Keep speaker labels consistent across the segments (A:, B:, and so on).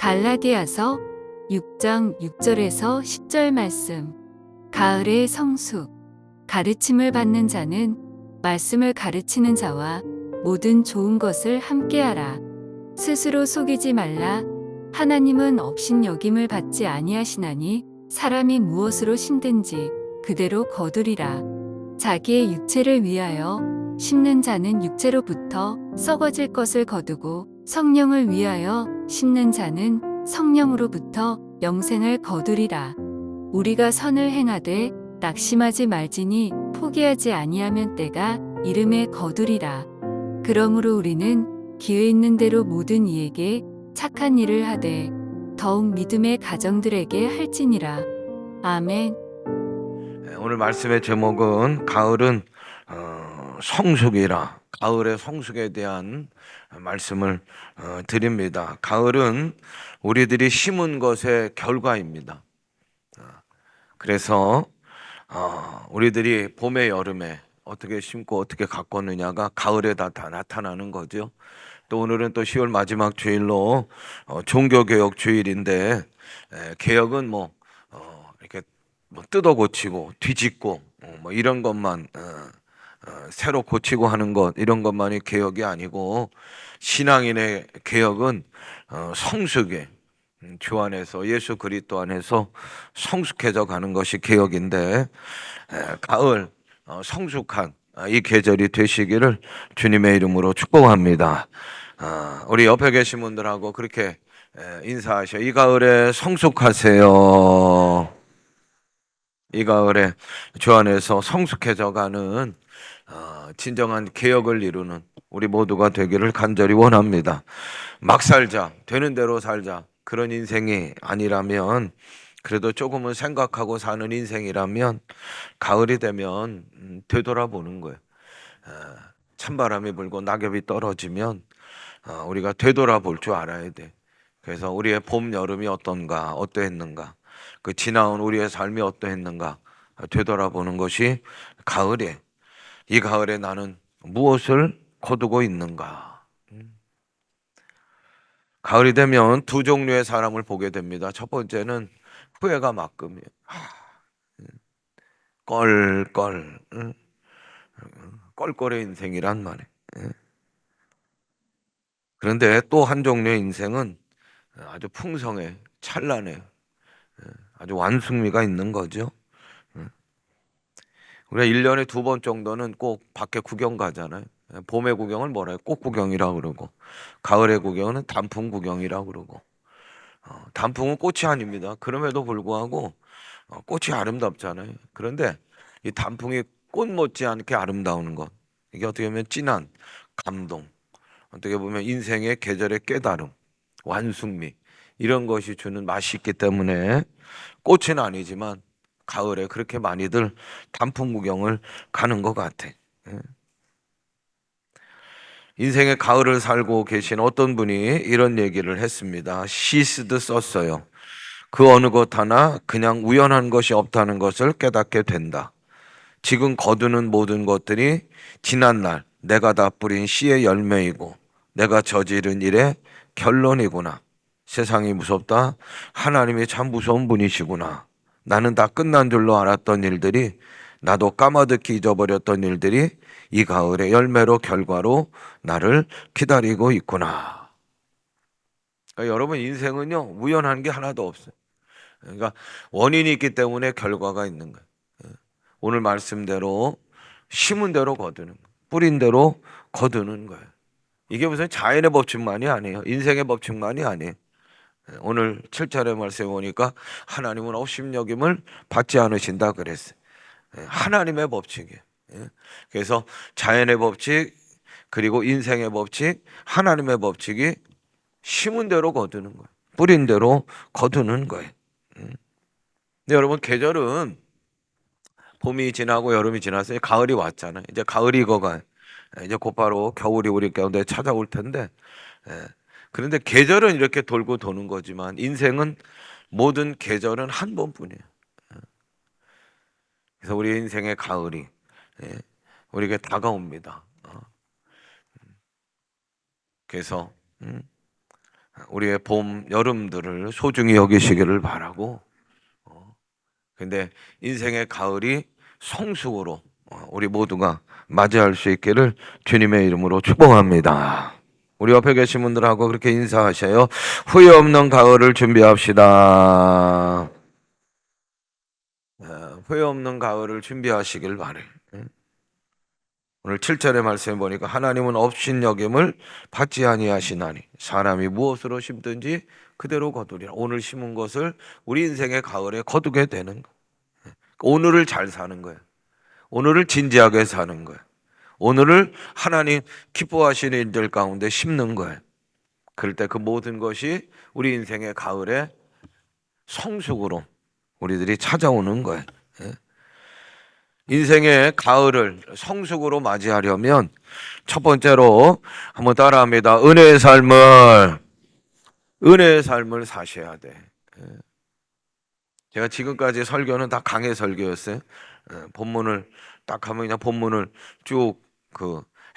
A: 갈라디아서 6장 6절에서 10절 말씀. 가을의 성숙. 가르침을 받는 자는 말씀을 가르치는 자와 모든 좋은 것을 함께하라. 스스로 속이지 말라. 하나님은 업신여김을 받지 아니하시나니 사람이 무엇으로 심든지 그대로 거두리라. 자기의 육체를 위하여 심는 자는 육체로부터 썩어질 것을 거두고 성령을 위하여 심는 자는 성령으로부터 영생을 거두리라. 우리가 선을 행하되 낙심하지 말지니 포기하지 아니하면 때가 이름에 거두리라. 그러므로 우리는 기회 있는 대로 모든 이에게 착한 일을 하되 더욱 믿음의 가정들에게 할지니라. 아멘.
B: 오늘 말씀의 제목은 가을은 성숙이라. 가을의 성숙에 대한 말씀을 드립니다. 가을은 우리들이 심은 것의 결과입니다. 그래서 우리들이 봄에 여름에 어떻게 심고 어떻게 가꿨느냐가 가을에 다 나타나는 거죠. 또 오늘은 또 10월 마지막 주일로 종교개혁 주일인데, 개혁은 이렇게 뜯어 고치고 뒤집고 뭐 이런 것만 새로 고치고 하는 것, 이런 것만이 개혁이 아니고, 신앙인의 개혁은 성숙에, 주 안에서, 예수 그리스도 안에서 성숙해져 가는 것이 개혁인데, 가을 성숙한 이 계절이 되시기를 주님의 이름으로 축복합니다. 우리 옆에 계신 분들하고 그렇게 인사하셔. 이 가을에 성숙하세요. 이 가을에 주 안에서 성숙해져 가는 진정한 개혁을 이루는 우리 모두가 되기를 간절히 원합니다. 막 살자, 되는 대로 살자, 그런 인생이 아니라면, 그래도 조금은 생각하고 사는 인생이라면 가을이 되면 되돌아보는 거예요. 찬바람이 불고 낙엽이 떨어지면 우리가 되돌아볼 줄 알아야 돼. 그래서 우리의 봄, 여름이 어떤가, 어떠했는가, 그 지나온 우리의 삶이 어떠했는가 되돌아보는 것이 가을에, 이 가을에 나는 무엇을 거두고 있는가. 가을이 되면 두 종류의 사람을 보게 됩니다. 첫 번째는 후회가 막금이에요. 껄껄, 껄껄의 인생이란 말이에요. 그런데 또 한 종류의 인생은 아주 풍성해, 찬란해, 아주 완숙미가 있는 거죠. 우리가 1년에 2번 정도는 꼭 밖에 구경 가잖아요. 봄의 구경을 뭐라 해요? 꽃구경이라고 그러고, 가을의 구경은 단풍 구경이라고 그러고. 단풍은 꽃이 아닙니다. 그럼에도 불구하고 꽃이 아름답잖아요. 그런데 이 단풍이 꽃 못지않게 아름다운 것, 이게 어떻게 보면 진한 감동, 어떻게 보면 인생의 계절의 깨달음, 완숙미, 이런 것이 주는 맛이 있기 때문에 꽃은 아니지만 가을에 그렇게 많이들 단풍 구경을 가는 것 같아. 인생의 가을을 살고 계신 어떤 분이 이런 얘기를 했습니다. 시스도 썼어요. 그 어느 것 하나 그냥 우연한 것이 없다는 것을 깨닫게 된다. 지금 거두는 모든 것들이 지난날 내가 다 뿌린 씨의 열매이고 내가 저지른 일의 결론이구나. 세상이 무섭다. 하나님이 참 무서운 분이시구나. 나는 다 끝난 줄로 알았던 일들이, 나도 까마득히 잊어버렸던 일들이 이 가을의 열매로, 결과로 나를 기다리고 있구나. 그러니까 여러분, 인생은요, 우연한 게 하나도 없어요. 그러니까 원인이 있기 때문에 결과가 있는 거예요. 오늘 말씀대로 심은 대로 거두는 거예요. 뿌린 대로 거두는 거예요. 이게 무슨 자연의 법칙만이 아니에요. 인생의 법칙만이 아니에요. 오늘 7절의 말씀에 보니까 하나님은 업신여김을 받지 않으신다 그랬어요. 하나님의 법칙이에요. 그래서 자연의 법칙, 그리고 인생의 법칙, 하나님의 법칙이 심은 대로 거두는 거예요. 뿌린 대로 거두는 거예요. 근데 여러분, 계절은 봄이 지나고 여름이 지나서 가을이 왔잖아요. 이제 가을이 익어가, 이제 곧바로 겨울이 우리 가운데 찾아올 텐데, 그런데 계절은 이렇게 돌고 도는 거지만 인생은, 모든 계절은 한 번뿐이에요. 그래서 우리 인생의 가을이 우리에게 다가옵니다. 그래서 우리의 봄, 여름들을 소중히 여기시기를 바라고, 근데 인생의 가을이 성숙으로 우리 모두가 맞이할 수 있기를 주님의 이름으로 축복합니다. 우리 옆에 계신 분들하고 그렇게 인사하셔요. 후회 없는 가을을 준비합시다. 후회 없는 가을을 준비하시길 바래. 오늘 7절의 말씀에 보니까 하나님은 업신여김을 받지 아니하시나니 사람이 무엇으로 심든지 그대로 거두리라. 오늘 심은 것을 우리 인생의 가을에 거두게 되는 거예요. 오늘을 잘 사는 거예요. 오늘을 진지하게 사는 거예요. 오늘을 하나님 기뻐하시는 일들 가운데 심는 거예요. 그럴 때 그 모든 것이 우리 인생의 가을에 성숙으로 우리들이 찾아오는 거예요. 인생의 가을을 성숙으로 맞이하려면 첫 번째로 한번 따라합니다. 은혜의 삶을 사셔야 돼. 제가 지금까지 설교는 다 강해 설교였어요. 본문을 딱 하면 그냥 본문을 쭉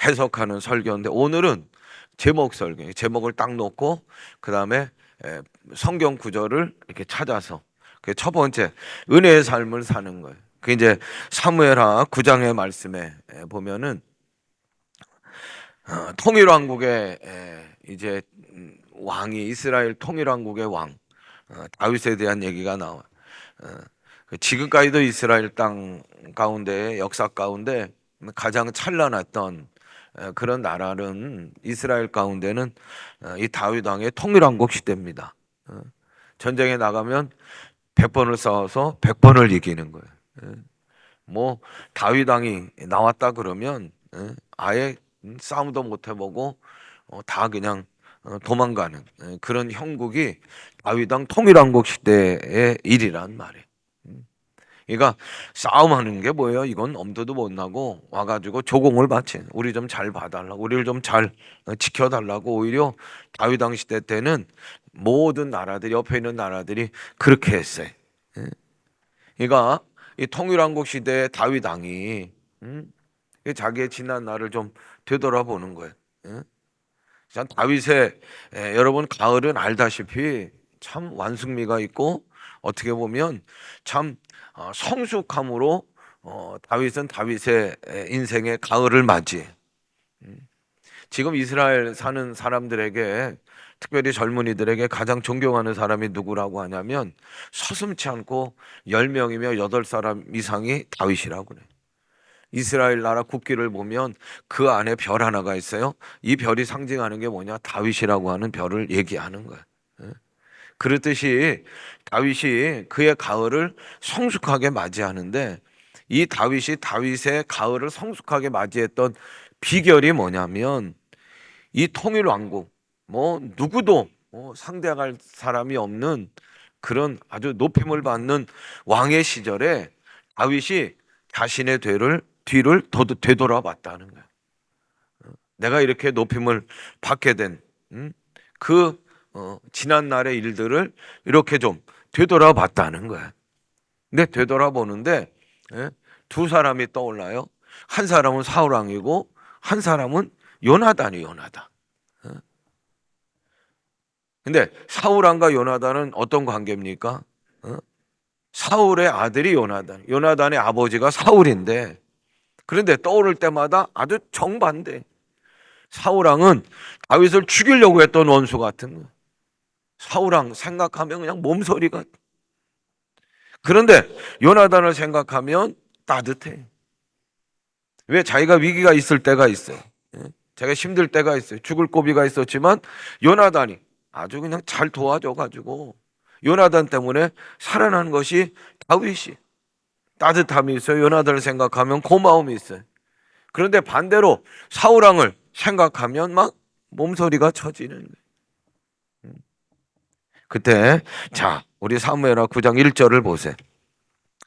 B: 해석하는 설교인데 오늘은 제목 설교, 제목을 딱 놓고 그 다음에 성경 구절을 이렇게 찾아서 그 첫 번째 은혜의 삶을 사는 거예요. 그 이제 사무엘하 9장의 말씀에 보면은 통일왕국의 이제 왕이 이스라엘 통일왕국의 왕 다윗에 대한 얘기가 나와요. 지금까지도 이스라엘 땅 가운데 역사 가운데 가장 찬란했던 그런 나라는 이스라엘 가운데는 이 다윗 왕의 통일왕국 시대입니다. 전쟁에 나가면 100번을 싸워서 100번을 이기는 거예요. 뭐 다윗 왕이 나왔다 그러면 아예 싸움도 못 해보고 다 그냥 도망가는 그런 형국이 다윗 왕 통일왕국 시대의 일이란 말이에요. 그러니까 싸움하는 게 뭐예요? 이건 엄두도 못 나고 와가지고 조공을 바친 우리 좀 잘 봐달라고 우리를 좀 잘 지켜달라고 오히려 다윗 왕 시대 때는 모든 나라들이 옆에 있는 나라들이 그렇게 했어요. 그러니까 이 통일왕국 시대의 다윗 왕이 자기의 지난 날을 좀 되돌아보는 거예요. 참 다윗의 여러분 가을은 알다시피 참 완숙미가 있고 어떻게 보면 참 성숙함으로 다윗은 다윗의 인생의 가을을 맞이해. 지금 이스라엘 사는 사람들에게 특별히 젊은이들에게 가장 존경하는 사람이 누구라고 하냐면 서슴지 않고 10명이며 8사람 이상이 다윗이라고 그래요. 이스라엘 나라 국기를 보면 그 안에 별 하나가 있어요. 이 별이 상징하는 게 뭐냐? 다윗이라고 하는 별을 얘기하는 거예요. 그렇듯이 다윗이 그의 가을을 성숙하게 맞이하는데 이 다윗이 다윗의 가을을 성숙하게 맞이했던 비결이 뭐냐면 이 통일 왕국 뭐 누구도 상대할 사람이 없는 그런 아주 높임을 받는 왕의 시절에 다윗이 자신의 뒤를 되돌아봤다는 거예요. 내가 이렇게 높임을 받게 된 지난 날의 일들을 이렇게 좀 되돌아봤다는 거예요. 근데 되돌아보는데 두 사람이 떠올라요. 한 사람은 사울 왕이고 한 사람은 요나단이 요나단. 근데 사울 왕과 요나단은 어떤 관계입니까? 사울의 아들이 요나단. 요나단의 아버지가 사울인데 그런데 떠오를 때마다 아주 정반대. 사울 왕은 다윗을 죽이려고 했던 원수 같은 거. 사울 왕 생각하면 그냥 몸서리가. 그런데 요나단을 생각하면 따뜻해. 왜? 자기가 위기가 있을 때가 있어요. 자기가 힘들 때가 있어요. 죽을 고비가 있었지만 요나단이 아주 그냥 잘 도와줘가지고 요나단 때문에 살아난 것이 다윗이. 따뜻함이 있어요. 요나단을 생각하면 고마움이 있어요. 그런데 반대로 사울 왕을 생각하면 막 몸서리가 쳐지는 거예요. 그때 자 우리 사무엘하 9장 1절을 보세요.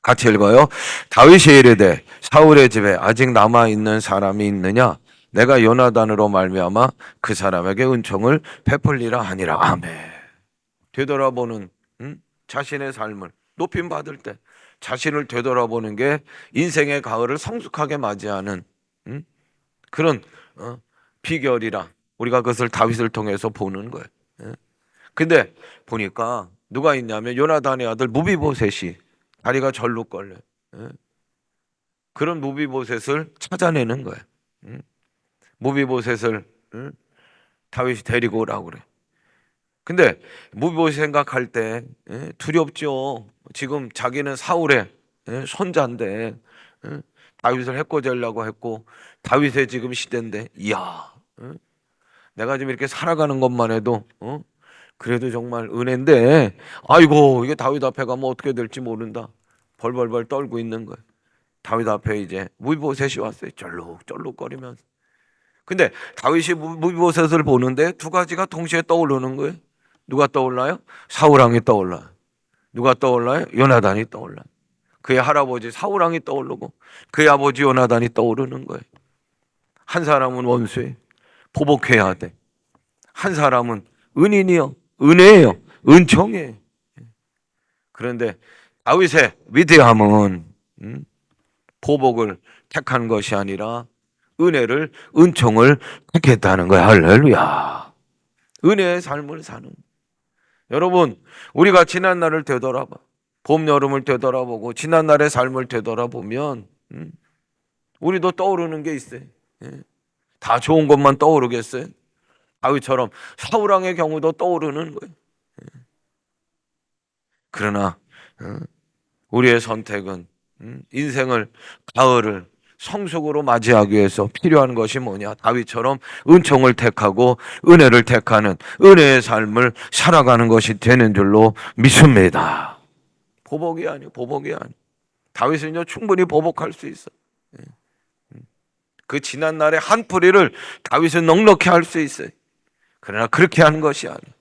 B: 같이 읽어요. 다윗이 이르되 사울의 집에 아직 남아있는 사람이 있느냐? 내가 요나단으로 말미암아 그 사람에게 은총을 베풀리라 하니라. 아멘. 되돌아보는 자신의 삶을 높임 받을 때 자신을 되돌아보는 게 인생의 가을을 성숙하게 맞이하는 그런 비결이라 우리가 그것을 다윗을 통해서 보는 거예요. 근데 보니까 누가 있냐면 요나단의 아들 무비보셋이 다리가 절로 걸려. 예? 그런 무비보셋을 찾아내는 거예요. 무비보셋을 다윗이 데리고 오라고 그래. 근데 무비보셋 생각할 때 두렵죠. 지금 자기는 사울의 손자인데 다윗을 해코지하려고 했고 다윗의 지금 시대인데 이야 내가 지금 이렇게 살아가는 것만 해도 그래도 정말 은혜인데 아이고 이게 다윗 앞에 가면 어떻게 될지 모른다. 벌벌벌 떨고 있는 거예요. 다윗 앞에 이제 무비보셋이 왔어요. 쩔룩쩔룩거리면서. 근데 다윗이 무비보셋을 보는데 두 가지가 동시에 떠오르는 거예요. 누가 떠올라요? 사울왕이 떠올라요. 누가 떠올라요? 요나단이 떠올라요. 그의 할아버지 사울왕이 떠오르고 그의 아버지 요나단이 떠오르는 거예요. 한 사람은 원수예요. 보복해야 돼. 한 사람은 은인이요. 은혜예요. 은총이에요. 그런데 다윗의 위대함은 보복을 택한 것이 아니라 은혜를 은총을 택했다는 거야. 할렐루야. 은혜의 삶을 사는. 여러분, 우리가 지난 날을 되돌아봐. 봄, 여름을 되돌아보고 지난 날의 삶을 되돌아보면 우리도 떠오르는 게 있어요. 다 좋은 것만 떠오르겠어요? 다윗처럼 사울왕의 경우도 떠오르는 거예요. 그러나 우리의 선택은 인생을 가을을 성숙으로 맞이하기 위해서 필요한 것이 뭐냐? 다윗처럼 은총을 택하고 은혜를 택하는 은혜의 삶을 살아가는 것이 되는 줄로 믿습니다. 보복이 아니에요. 보복이 아니에요. 다윗은요 충분히 보복할 수 있어요. 그 지난 날의 한 뿌리를 다윗은 넉넉히 할 수 있어요. 그러나 그렇게 하는 것이 아니에요.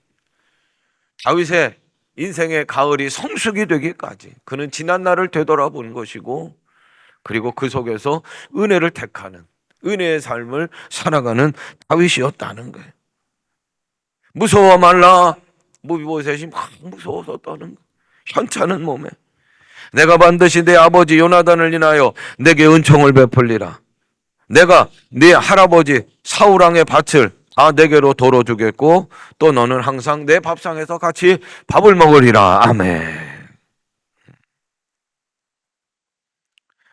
B: 다윗의 인생의 가을이 성숙이 되기까지 그는 지난 날을 되돌아본 것이고 그리고 그 속에서 은혜를 택하는 은혜의 삶을 살아가는 다윗이었다는 거예요. 무서워 말라. 무비보셋이 막 무서워서 떠는 거예요. 현찮은 몸에 내가 반드시 내 아버지 요나단을 인하여 내게 은총을 베풀리라. 내가 네 할아버지 사울왕의 밭을 다 내게로 돌어주겠고 또 너는 항상 내 밥상에서 같이 밥을 먹으리라. 아멘.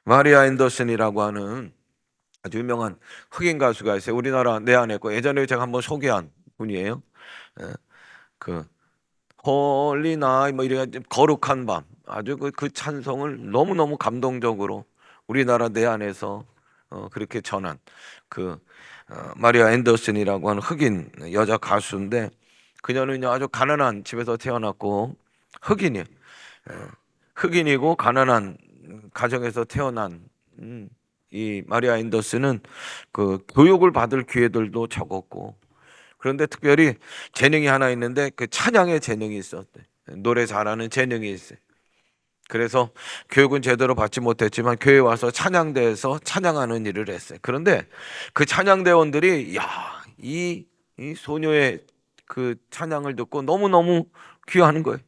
B: 마리아 앤더슨이라고 하는 아주 유명한 흑인 가수가 있어요. 우리나라 내한했고 예전에 제가 한번 소개한 분이에요. 그 홀리 나이 뭐 이래 거룩한 밤 아주 그 찬송을 너무너무 감동적으로 우리나라 내한에서 그렇게 전한 그 마리아 앤더슨이라고 하는 흑인 여자 가수인데 그녀는 아주 가난한 집에서 태어났고 흑인이에요. 흑인이고 가난한 가정에서 태어난 이 마리아 앤더슨은 그 교육을 받을 기회들도 적었고 그런데 특별히 재능이 하나 있는데 그 찬양의 재능이 있었대. 노래 잘하는 재능이 있어요. 그래서 교육은 제대로 받지 못했지만 교회에 와서 찬양대에서 찬양하는 일을 했어요. 그런데 그 찬양대원들이 이 소녀의 그 찬양을 듣고 너무너무 귀하는 거예요.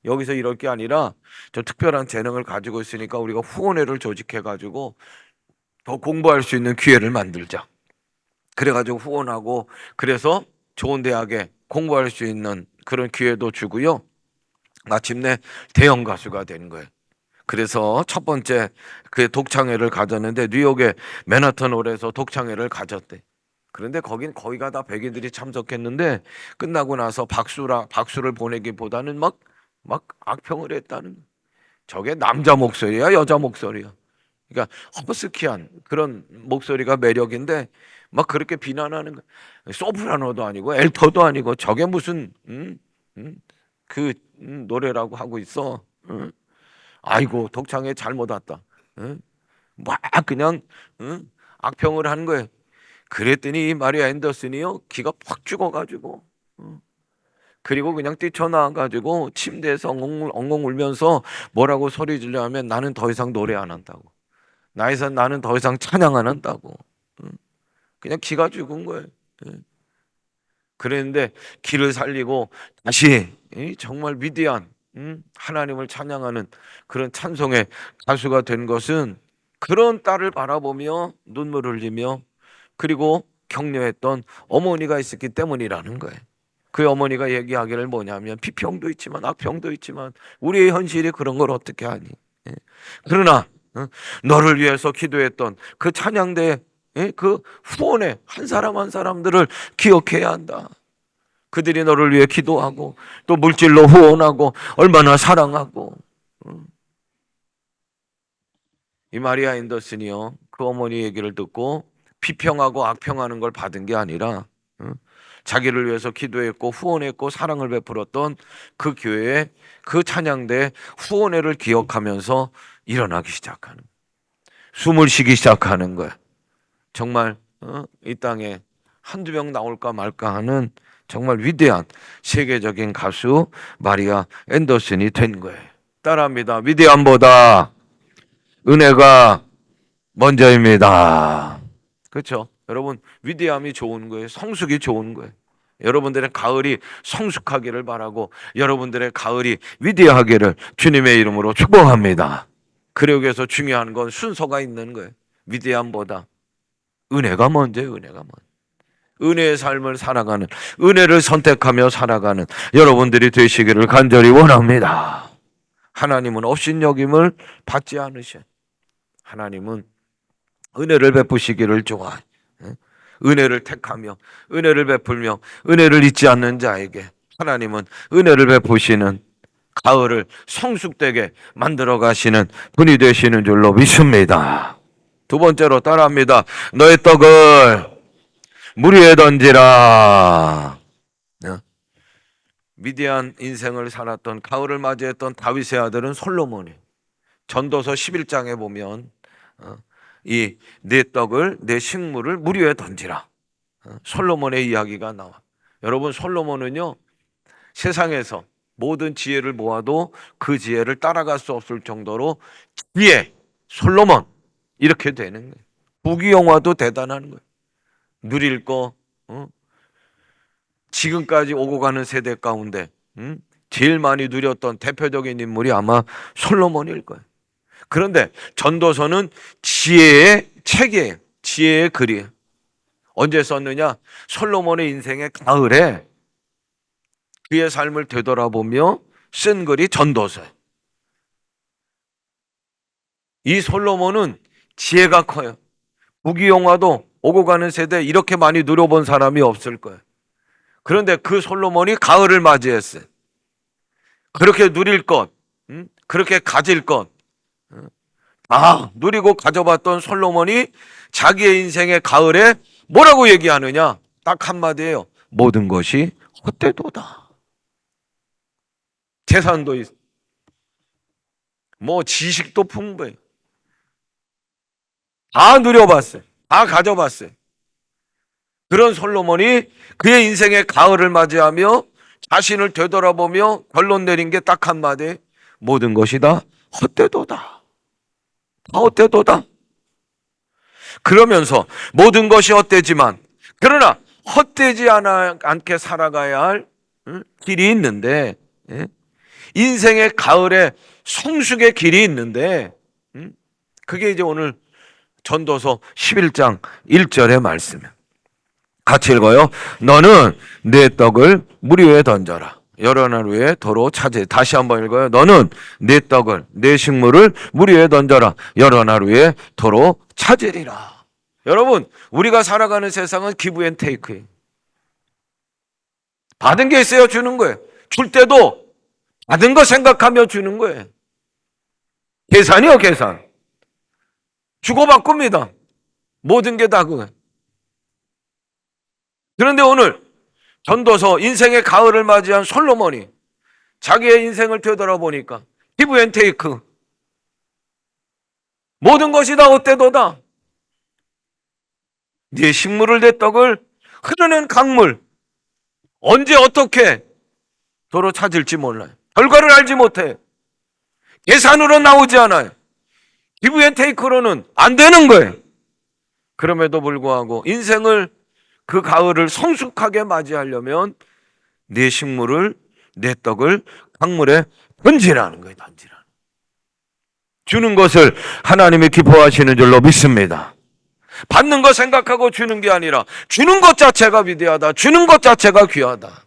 B: 여기서 이럴 게 아니라 저 특별한 재능을 가지고 있으니까 우리가 후원회를 조직해가지고 더 공부할 수 있는 기회를 만들자. 그래가지고 후원하고 그래서 좋은 대학에 공부할 수 있는 그런 기회도 주고요. 마침내 대형 가수가 된 거예요. 그래서 첫 번째 그 독창회를 가졌는데 뉴욕의 맨하튼 홀에서 독창회를 가졌대. 그런데 거긴 거기가 다 백인들이 참석했는데 끝나고 나서 박수를 보내기보다는 막 악평을 했다는 거예요. 저게 남자 목소리야, 여자 목소리야. 그러니까 허스키한 그런 목소리가 매력인데 막 그렇게 비난하는 거예요. 소프라노도 아니고 엘터도 아니고 저게 무슨 노래라고 하고 있어. 아이고 독창에 잘못 왔다. 막 그냥 악평을 한 거예요. 그랬더니 이 마리아 앤더슨이요 기가 팍 죽어가지고 그리고 그냥 뛰쳐나와가지고 침대에서 엉엉 울면서 뭐라고 소리 지르냐면 나는 더 이상 노래 안 한다고. 나는 더 이상 찬양 안 한다고. 그냥 기가 죽은 거예요. 그랬는데 기를 살리고 다시 정말 위대한 하나님을 찬양하는 그런 찬송의 가수가 된 것은 그런 딸을 바라보며 눈물을 흘리며 그리고 격려했던 어머니가 있었기 때문이라는 거예요. 그 어머니가 얘기하기를 뭐냐면 비평도 있지만 악평도 있지만 우리의 현실이 그런 걸 어떻게 하니? 그러나 너를 위해서 기도했던 그 찬양대 그 후원의 한 사람 한 사람들을 기억해야 한다. 그들이 너를 위해 기도하고 또 물질로 후원하고 얼마나 사랑하고. 이 마리아 앤더슨이요, 그 어머니 얘기를 듣고 비평하고 악평하는 걸 받은 게 아니라 자기를 위해서 기도했고 후원했고 사랑을 베풀었던 그 교회의 그 찬양대 후원회를 기억하면서 일어나기 시작하는, 숨을 쉬기 시작하는 거야. 정말 이 땅에 한두 명 나올까 말까 하는 정말 위대한 세계적인 가수 마리아 앤더슨이 된 거예요. 따라합니다. 위대함보다 은혜가 먼저입니다. 그렇죠? 여러분, 위대함이 좋은 거예요. 성숙이 좋은 거예요. 여러분들의 가을이 성숙하기를 바라고 여러분들의 가을이 위대하기를 주님의 이름으로 축복합니다. 그러기 위해서 중요한 건 순서가 있는 거예요. 위대함보다 은혜가 먼저예요. 은혜가 먼저. 은혜의 삶을 살아가는, 은혜를 선택하며 살아가는 여러분들이 되시기를 간절히 원합니다. 하나님은 업신여김을 받지 않으셔. 하나님은 은혜를 베푸시기를 좋아해. 은혜를 택하며 은혜를 베풀며 은혜를 잊지 않는 자에게 하나님은 은혜를 베푸시는 가을을 성숙되게 만들어 가시는 분이 되시는 줄로 믿습니다. 두 번째로 따라합니다. 너의 떡을 물 위에 던지라. 위대한 인생을 살았던, 가을을 맞이했던 다윗의 아들은 솔로몬이. 전도서 11장에 보면 이 내 떡을, 내 식물을 물 위에 던지라. 솔로몬의 이야기가 나와. 여러분, 솔로몬은요, 세상에서 모든 지혜를 모아도 그 지혜를 따라갈 수 없을 정도로 지혜, 솔로몬 이렇게 되는 거예요. 부귀영화도 대단한 거예요. 누릴 거, 지금까지 오고 가는 세대 가운데 제일 많이 누렸던 대표적인 인물이 아마 솔로몬일 거예요. 그런데 전도서는 지혜의 책이에요. 지혜의 글이에요. 언제 썼느냐? 솔로몬의 인생의 가을에 그의 삶을 되돌아보며 쓴 글이 전도서예요. 이 솔로몬은 지혜가 커요. 부귀영화도 오고 가는 세대에 이렇게 많이 누려본 사람이 없을 거예요. 그런데 그 솔로몬이 가을을 맞이했어요. 그렇게 누릴 것, 그렇게 가질 것, 누리고 가져봤던 솔로몬이 자기의 인생의 가을에 뭐라고 얘기하느냐? 딱 한마디예요. 모든 것이 헛되도다. 재산도 있어. 뭐 지식도 풍부해. 다 누려봤어요. 다 가져봤어요. 그런 솔로몬이 그의 인생의 가을을 맞이하며 자신을 되돌아보며 결론 내린 게 딱 한마디. 모든 것이 다 헛되도다. 다 헛되도다. 그러면서 모든 것이 헛되지만 그러나 헛되지 않게 살아가야 할 길이 있는데, 인생의 가을에 성숙의 길이 있는데, 그게 이제 오늘 전도서 11장 1절의 말씀이에요. 같이 읽어요. 너는 내 떡을 물 위에 던져라. 여러 날 후에 도로 차지. 다시 한번 읽어요. 너는 내 떡을, 내 식물을 물 위에 던져라. 여러 날 후에 도로 찾으리라. 여러분, 우리가 살아가는 세상은 기브 앤 테이크예요. 받은 게 있어야 주는 거예요. 줄 때도 받은 거 생각하며 주는 거예요. 계산이요, 계산. 주고받고입니다. 모든 게 다 그거예요. 그런데 오늘 전도서 인생의 가을을 맞이한 솔로몬이 자기의 인생을 되돌아보니까 기브 앤 테이크, 모든 것이 다 헛되도다. 네 식물을, 내 떡을 흐르는 강물, 언제 어떻게 도로 찾을지 몰라요. 결과를 알지 못해. 계산으로 나오지 않아요. 기브 앤 테이크로는 안 되는 거예요. 그럼에도 불구하고 인생을, 그 가을을 성숙하게 맞이하려면 내 식물을, 내 떡을 강물에 던지라는 거예요. 던지라는. 주는 것을 하나님이 기뻐하시는 줄로 믿습니다. 받는 거 생각하고 주는 게 아니라 주는 것 자체가 위대하다. 주는 것 자체가 귀하다.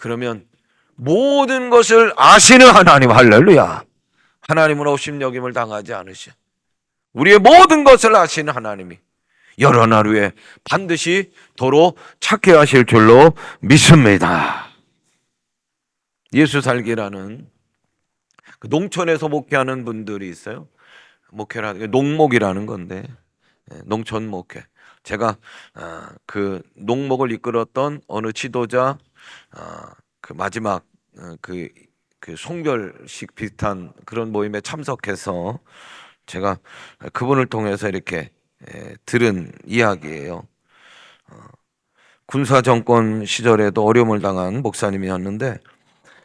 B: 그러면 모든 것을 아시는 하나님, 할렐루야. 하나님은 업신여김을 당하지 않으셔. 우리의 모든 것을 아시는 하나님이 여러 날 후에 반드시 도로 찾게 하실 줄로 믿습니다. 예수 살기라는 그 농촌에서 목회하는 분들이 있어요. 목회라는 농목이라는 건데, 농촌 목회. 제가 그 농목을 이끌었던 어느 지도자 그 마지막 그 송별식 비슷한 그런 모임에 참석해서 제가 그분을 통해서 이렇게 들은 이야기예요. 군사 정권 시절에도 어려움을 당한 목사님이었는데,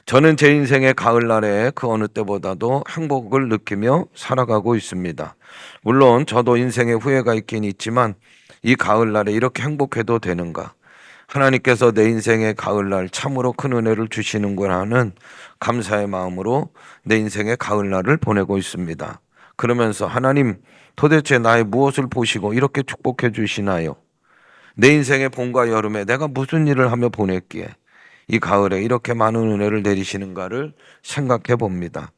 B: 저는 제 인생의 가을날에 그 어느 때보다도 행복을 느끼며 살아가고 있습니다. 물론 저도 인생에 후회가 있긴 있지만 이 가을날에 이렇게 행복해도 되는가? 하나님께서 내 인생의 가을날 참으로 큰 은혜를 주시는구나 하는 감사의 마음으로 내 인생의 가을날을 보내고 있습니다. 그러면서 하나님, 도대체 나의 무엇을 보시고 이렇게 축복해 주시나요? 내 인생의 봄과 여름에 내가 무슨 일을 하며 보냈기에 이 가을에 이렇게 많은 은혜를 내리시는가를 생각해 봅니다.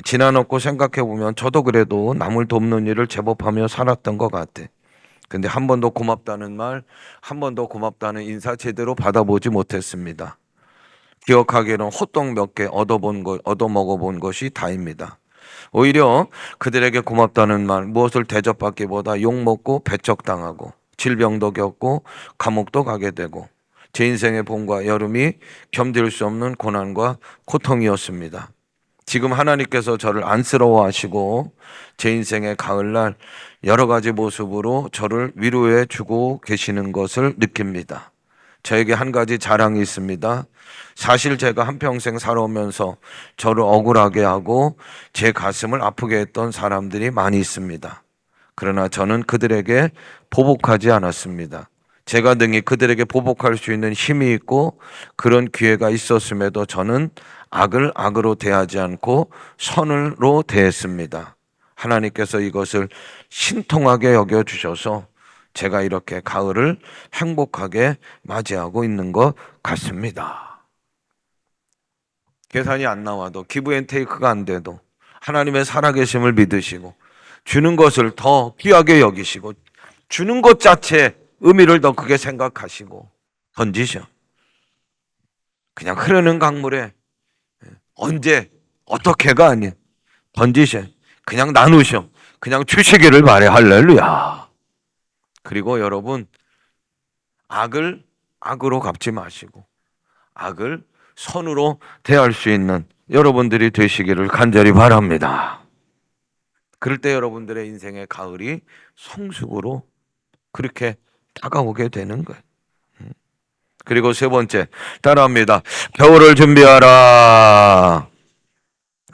B: 지난 없고 생각해 보면 저도 그래도 남을 돕는 일을 제법 하며 살았던 것 같아. 근데 한 번도 고맙다는 말, 한 번도 고맙다는 인사 제대로 받아보지 못했습니다. 기억하기에는 호떡 몇 개 얻어 먹어본 것이 다입니다. 오히려 그들에게 고맙다는 말, 무엇을 대접받기보다 욕먹고 배척당하고 질병도 겪고 감옥도 가게 되고 제 인생의 봄과 여름이 견딜 수 없는 고난과 고통이었습니다. 지금 하나님께서 저를 안쓰러워하시고 제 인생의 가을날 여러 가지 모습으로 저를 위로해 주고 계시는 것을 느낍니다. 저에게 한 가지 자랑이 있습니다. 사실 제가 한평생 살아오면서 저를 억울하게 하고 제 가슴을 아프게 했던 사람들이 많이 있습니다. 그러나 저는 그들에게 보복하지 않았습니다. 제가 능히 그들에게 보복할 수 있는 힘이 있고 그런 기회가 있었음에도 저는 악을 악으로 대하지 않고 선으로 대했습니다. 하나님께서 이것을 신통하게 여겨주셔서 제가 이렇게 가을을 행복하게 맞이하고 있는 것 같습니다. 계산이 안 나와도 기브앤테이크가 안 돼도 하나님의 살아계심을 믿으시고 주는 것을 더 귀하게 여기시고 주는 것 자체에 의미를 더 크게 생각하시고 던지셔. 그냥 흐르는 강물에 언제 어떻게가 아니야. 던지셔. 그냥 나누셔. 그냥 주시기를 바래. 할렐루야. 그리고 여러분, 악을 악으로 갚지 마시고 악을 선으로 대할 수 있는 여러분들이 되시기를 간절히 바랍니다. 그럴 때 여러분들의 인생의 가을이 성숙으로 그렇게 다가오게 되는 거예요. 그리고 세 번째, 따라합니다. 겨울을 준비하라.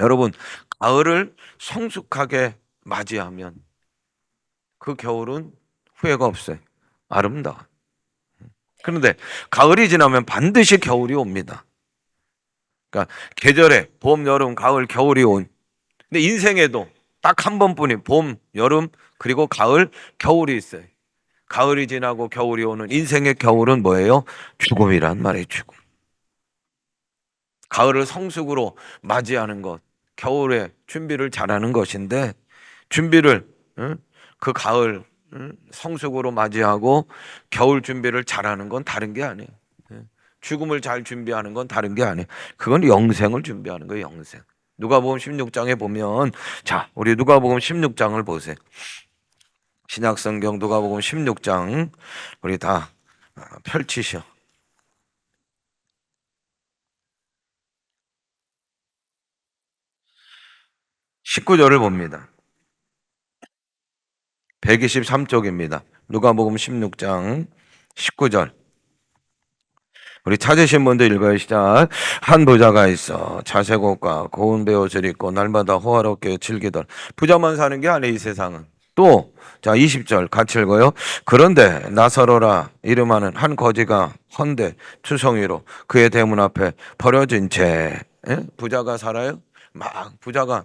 B: 여러분, 가을을 성숙하게 맞이하면 그 겨울은 후회가 없어요. 아름다워. 그런데 가을이 지나면 반드시 겨울이 옵니다. 그러니까 계절에 봄, 여름, 가을, 겨울이 온. 근데 인생에도 딱 한 번뿐인 봄, 여름, 그리고 가을, 겨울이 있어요. 가을이 지나고 겨울이 오는 인생의 겨울은 뭐예요? 죽음이란 말이에요. 죽음. 가을을 성숙으로 맞이하는 것, 겨울에 준비를 잘하는 것인데 준비를 그 가을 성숙으로 맞이하고 겨울 준비를 잘하는 건 다른 게 아니에요. 죽음을 잘 준비하는 건 다른 게 아니에요. 그건 영생을 준비하는 거예요. 영생. 누가복음 16장에 보면, 자, 우리 누가복음 16장을 보세요. 신약성경 누가복음 16장 우리 다 펼치셔. 19절을 봅니다. 123쪽입니다. 누가복음 16장 19절. 우리 찾으신 분들 읽어요. 시작. 한 부자가 있어 자색 옷과 고운 베옷을 입고 날마다 호화롭게 즐기던. 부자만 사는 게 아니에요. 이 세상은. 또 자 20절 같이 읽어요. 그런데 나사로라 이름하는 한 거지가 헌데 투성이로 그의 대문 앞에 버려진 채. 부자가 살아요? 막 부자가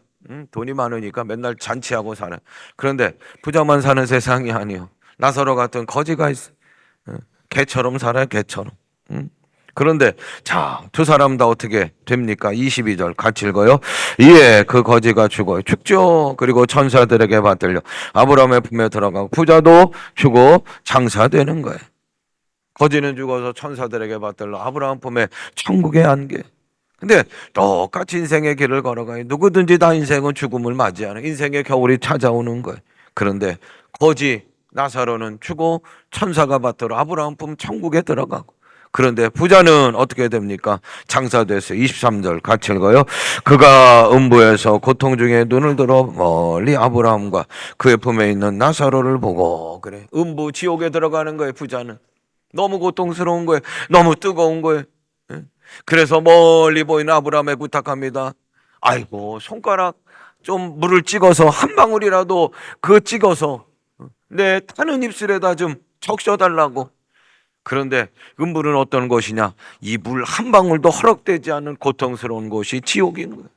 B: 돈이 많으니까 맨날 잔치하고 살아요. 그런데 부자만 사는 세상이 아니요. 나사로 같은 거지가 있어. 개처럼 살아요. 개처럼. 그런데 자, 두 사람 다 어떻게 됩니까? 22절 같이 읽어요. 이에 그 거지가 죽죠. 그리고 천사들에게 받들려 아브라함의 품에 들어가고 부자도 죽어 장사되는 거예요. 거지는 죽어서 천사들에게 받들려 아브라함 품에 천국에 안게. 근데 똑같이 인생의 길을 걸어가요. 누구든지 다 인생은 죽음을 맞이하는, 인생의 겨울이 찾아오는 거예요. 그런데 거지 나사로는 죽어 천사가 받들어 아브라함 품 천국에 들어가고, 그런데 부자는 어떻게 됩니까? 장사됐어요. 23절 같이 읽어요. 그가 음부에서 고통 중에 눈을 들어 멀리 아브라함과 그의 품에 있는 나사로를 보고, 그래, 음부 지옥에 들어가는 거예요. 부자는 너무 고통스러운 거예요. 너무 뜨거운 거예요. 그래서 멀리 보이는 아브라함에 부탁합니다. 아이고, 손가락 좀 물을 찍어서 한 방울이라도 찍어서 내 타는 입술에다 좀 적셔달라고. 그런데 음부는 어떤 곳이냐? 이 물 한 방울도 허락되지 않는 고통스러운 곳이 지옥인 거예요.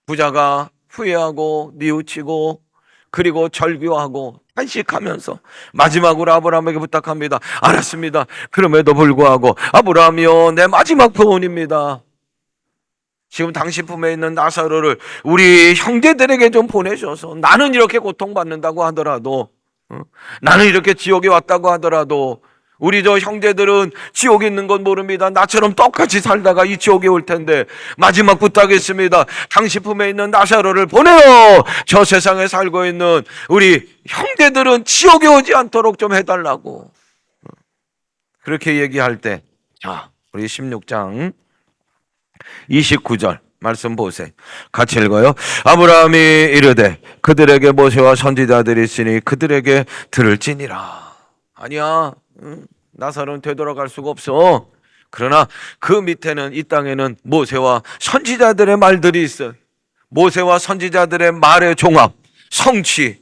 B: 부자가 후회하고 뉘우치고 그리고 절규하고 탄식하면서 마지막으로 아브라함에게 부탁합니다. 알았습니다. 그럼에도 불구하고 아브라함이요, 내 마지막 소원입니다. 지금 당신 품에 있는 나사로를 우리 형제들에게 좀 보내셔서, 나는 이렇게 고통받는다고 하더라도, 나는 이렇게 지옥에 왔다고 하더라도 우리 저 형제들은 지옥에 있는 건 모릅니다. 나처럼 똑같이 살다가 이 지옥에 올 텐데 마지막 부탁했습니다. 당신 품에 있는 나사로를 보내요. 저 세상에 살고 있는 우리 형제들은 지옥에 오지 않도록 좀 해달라고. 그렇게 얘기할 때, 자, 우리 16장 29절 말씀 보세요. 같이 읽어요. 아브라함이 이르되 그들에게 모세와 선지자들이 있으니 그들에게 들을지니라. 아니야, 나사로는 되돌아갈 수가 없어. 그러나 그 밑에는, 이 땅에는 모세와 선지자들의 말들이 있어요. 모세와 선지자들의 말의 종합, 성취.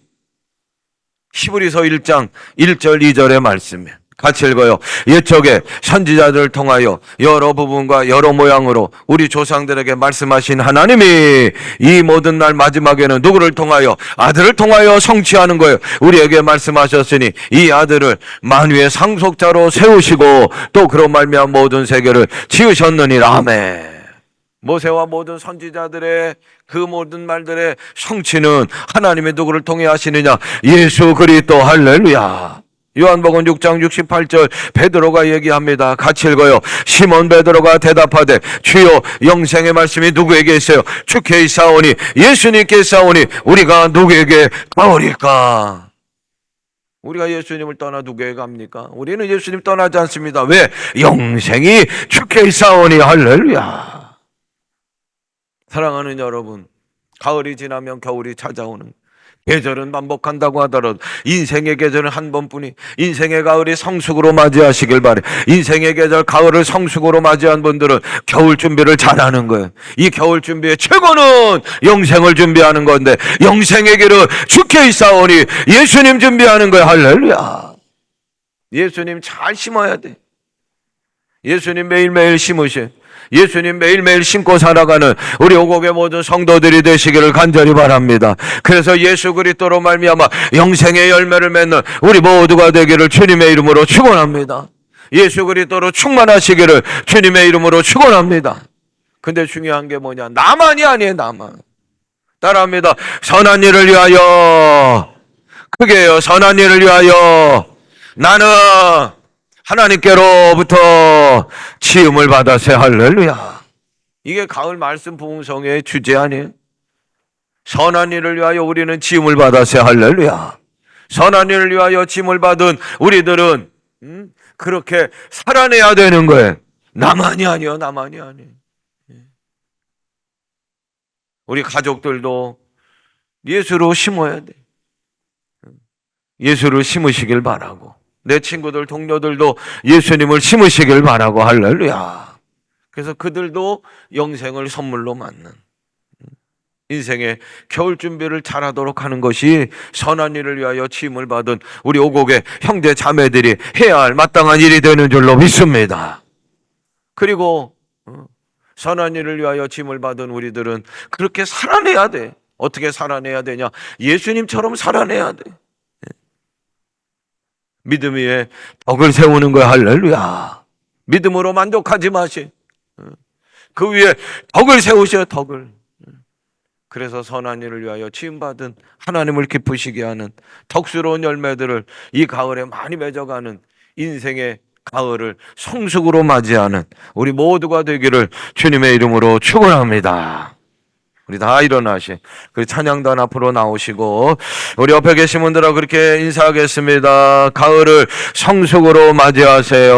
B: 히브리서 1장 1절 2절의 말씀이에요. 같이 읽어요. 옛적에 선지자들을 통하여 여러 부분과 여러 모양으로 우리 조상들에게 말씀하신 하나님이 이 모든 날 마지막에는 누구를 통하여? 아들을 통하여 성취하는 거예요. 우리에게 말씀하셨으니 이 아들을 만유의 상속자로 세우시고 또 그런 말미암아 모든 세계를 지으셨느니라. 아멘. 모세와 모든 선지자들의 그 모든 말들의 성취는 하나님의 누구를 통해 하시느냐? 예수 그리스도. 할렐루야. 요한복음 6장 68절 베드로가 얘기합니다. 같이 읽어요. 시몬 베드로가 대답하되 주여, 영생의 말씀이 누구에게 있어요? 주께 있사오니 예수님께 있사오니 우리가 누구에게 가오리까? 우리가 예수님을 떠나 누구에게 갑니까? 우리는 예수님 떠나지 않습니다. 왜? 영생이 주께 있사오니. 할렐루야. 사랑하는 여러분, 가을이 지나면 겨울이 찾아오는, 계절은 반복한다고 하더라도 인생의 계절은 한 번뿐이, 인생의 가을이 성숙으로 맞이하시길 바래. 인생의 계절 가을을 성숙으로 맞이한 분들은 겨울 준비를 잘하는 거예요. 이 겨울 준비의 최고는 영생을 준비하는 건데, 영생의 길은 주께 있사오니 예수님 준비하는 거예요. 할렐루야. 예수님 잘 심어야 돼. 예수님 매일매일 심으셔. 예수님 매일매일 심고 살아가는 우리 오곡의 모든 성도들이 되시기를 간절히 바랍니다. 그래서 예수 그리스도로 말미암아 영생의 열매를 맺는 우리 모두가 되기를 주님의 이름으로 축원합니다. 예수 그리스도로 충만하시기를 주님의 이름으로 축원합니다. 근데 중요한 게 뭐냐? 나만이 아니에요. 나만. 따라합니다. 선한 일을 위하여. 그게요, 선한 일을 위하여 나는 하나님께로부터 치움을 받았어요. 할렐루야. 이게 가을 말씀 부흥성의 주제 아니에요? 선한 일을 위하여 우리는 치움을 받았어요. 할렐루야. 선한 일을 위하여 치움을 받은 우리들은 그렇게 살아내야 되는 거예요. 나만이 아니요. 나만이 아니에요. 우리 가족들도 예수로 심어야 돼. 예수를 심으시길 바라고, 내 친구들, 동료들도 예수님을 심으시길 바라고. 할렐루야. 그래서 그들도 영생을 선물로 맞는, 인생의 겨울 준비를 잘하도록 하는 것이 선한 일을 위하여 치임을 받은 우리 오곡의 형제 자매들이 해야 할 마땅한 일이 되는 줄로 믿습니다. 그리고 선한 일을 위하여 치임을 받은 우리들은 그렇게 살아내야 돼. 어떻게 살아내야 되냐? 예수님처럼 살아내야 돼. 믿음 위에 덕을 세우는 거야. 할렐루야. 믿음으로 만족하지 마시. 그 위에 덕을 세우셔, 덕을. 그래서 선한 일을 위하여 지음받은 하나님을 기쁘시게 하는 덕스러운 열매들을 이 가을에 많이 맺어가는 인생의 가을을 성숙으로 맞이하는 우리 모두가 되기를 주님의 이름으로 축원합니다. 우리 다 일어나시. 그 찬양단 앞으로 나오시고 우리 옆에 계신 분들하고 그렇게 인사하겠습니다. 가을을 성숙으로 맞이하세요.